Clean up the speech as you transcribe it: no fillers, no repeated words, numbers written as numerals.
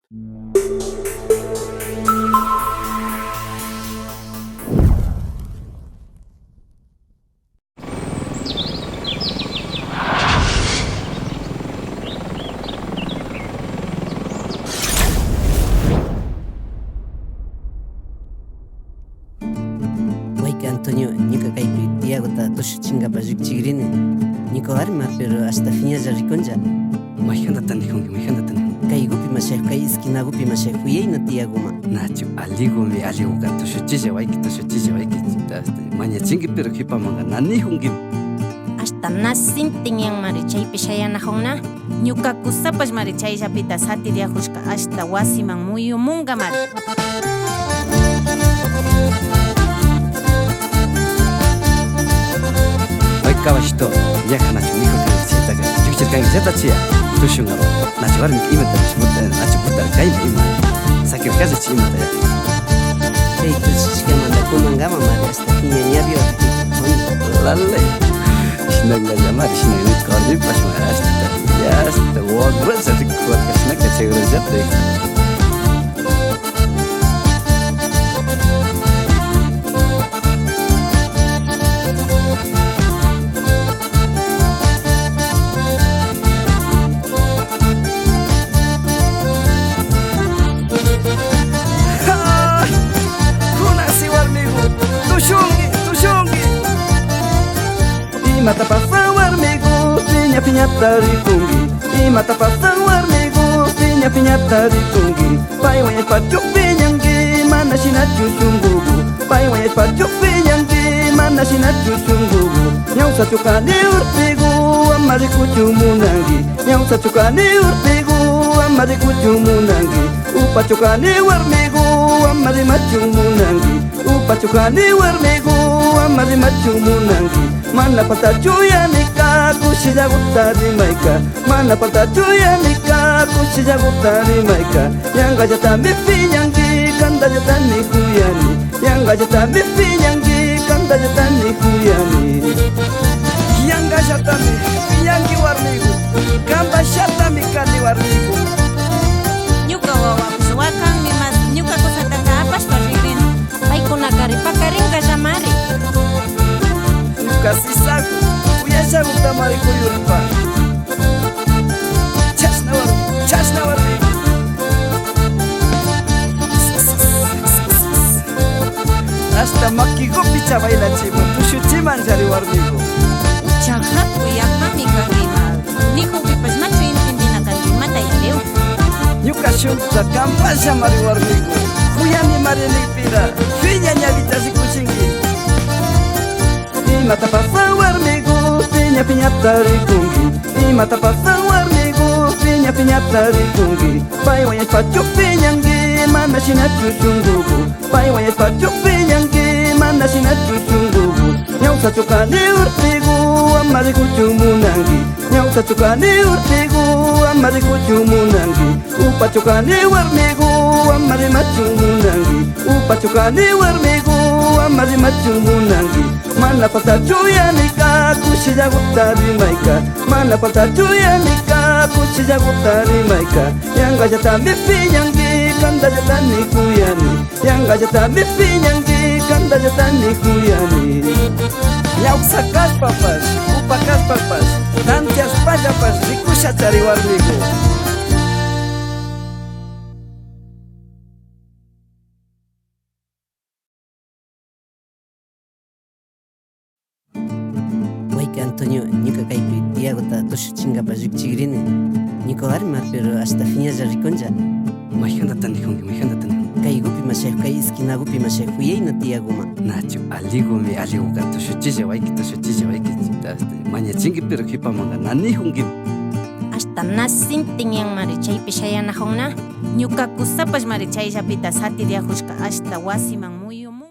Wayka Antonio, ñuka kaypi tiyagota tushuchinkapa riqchikrini. Ñuka warma, pero hasta fiñalla rikunlla. Mayjanta tanijunki, mayjanta tanijunki. Kaygupi mashayqa, kay esquinagupi mashayqa huyayna tiyaguma. Nachu, aligumi, aliguka tushuchilla wayki, tushuchilla wayki. Mañachinki, pero hipamanga nanijunki. Hasta nasintin yang mari chaypi shayanajunna. Ñuka kusapash mari chayllapita satiriajushka hasta wasiman muyumunga mari. Caballito, viaja Nacho, mi hijo que necesita que yo quiero que necesita chía. Tú shunga, Nacho, ahora mi ima te Nacho puta caime ima. Saque casa chima te. Kay tushishka manda kumangama mari hasta fiñañabio. Lalle. Shinanga llamar, shinanga cordi pasma hasta. Ya hasta wogro se recuerda que shinanga seguro ya te. Mata pasa warmigo, piña piñata ritungi. Y mata pasa warmigo, piña piñata ritungi. Pai wanya pacu piñangi, mana sina cucunggugu. Pai wanya pacu piñangi, mana sina cucunggugu. Nyau sacukani urtigu, amari kucumunangi. Nyau sacukani urtigu, amari kucumunangi. Upacukani warmigo, amari macumunangi. Upacukani warmigo, amari macumunangi. Mana patacu ya nikah kusija gutari maika. Mana patacu ya nikah kusija gutari maika. Yang gajah tambi pinyangi kanda jatani kuyani. Yang gajah tambi pinyangi kanda jatani kuyani. Yang gajah tambi pinyangi warmigu kanda jatani kani warmigu. Ñuka wawa suwakan mimas ñuka kusataka apas torririn. Paykuna karipakaringa llamari. Kasi sagu, uyasha gutamari kuyuripa. Chashna warmigu. Hasta makigo picha baila chima, tushuchi manjari warmigu. Chahaku yakmami kangima. Nijukipas nachu intindina kangima tayleu. Ñuka shunta kampasha mari warmigu. Kuyani mari nipira, fiña ñavita sikuchingi. Mata pasa warmigu, piña piñata ritungi. Y mata pasa warmigu, piña piñata ritungi. Pai wanya pacu piñangi, mana sina cucunggugu. Pai wanya pacu piñangi, mana sina cucunggugu. Nyau sacukani urtigu, amari kucumunangi. Nyau sacukani urtigu, amari kucumunangi. Upacukani warmigu, amari macumunangi. Upacukani warmigu, amari macumunangi. Mana patacu ya nikah kusija gutari maika. Mana patacu ya nikah kusija gutari maika. Yang gajah tambi pinyangi kanda jatani kuyani. Yang gajah tambi pinyangi kanda jatani kuyani. Yang sakas papas, upakas papas. Nantias pajapas rikusha cari warmigu. Antonio, ñuka kaypi tiyagota tushuchinkapa riqchikrini. Ñuka warma, pero hasta fiñalla rikunlla. Mayjanta tanijunki, mayjanta tanijunki. Kaygupi mashayqa, kay esquinagupi mashayqa huyayna tiyaguma. Nachu, aligumi, aliguka tushuchilla wayki, tushuchilla wayki. Mañachinki, pero hipamanga nanijunki. Hasta nasintin yang mari chaypi shayanajunna. Ñuka kusapash mari chayllapita satiriajushka hasta wasiman muyumunga.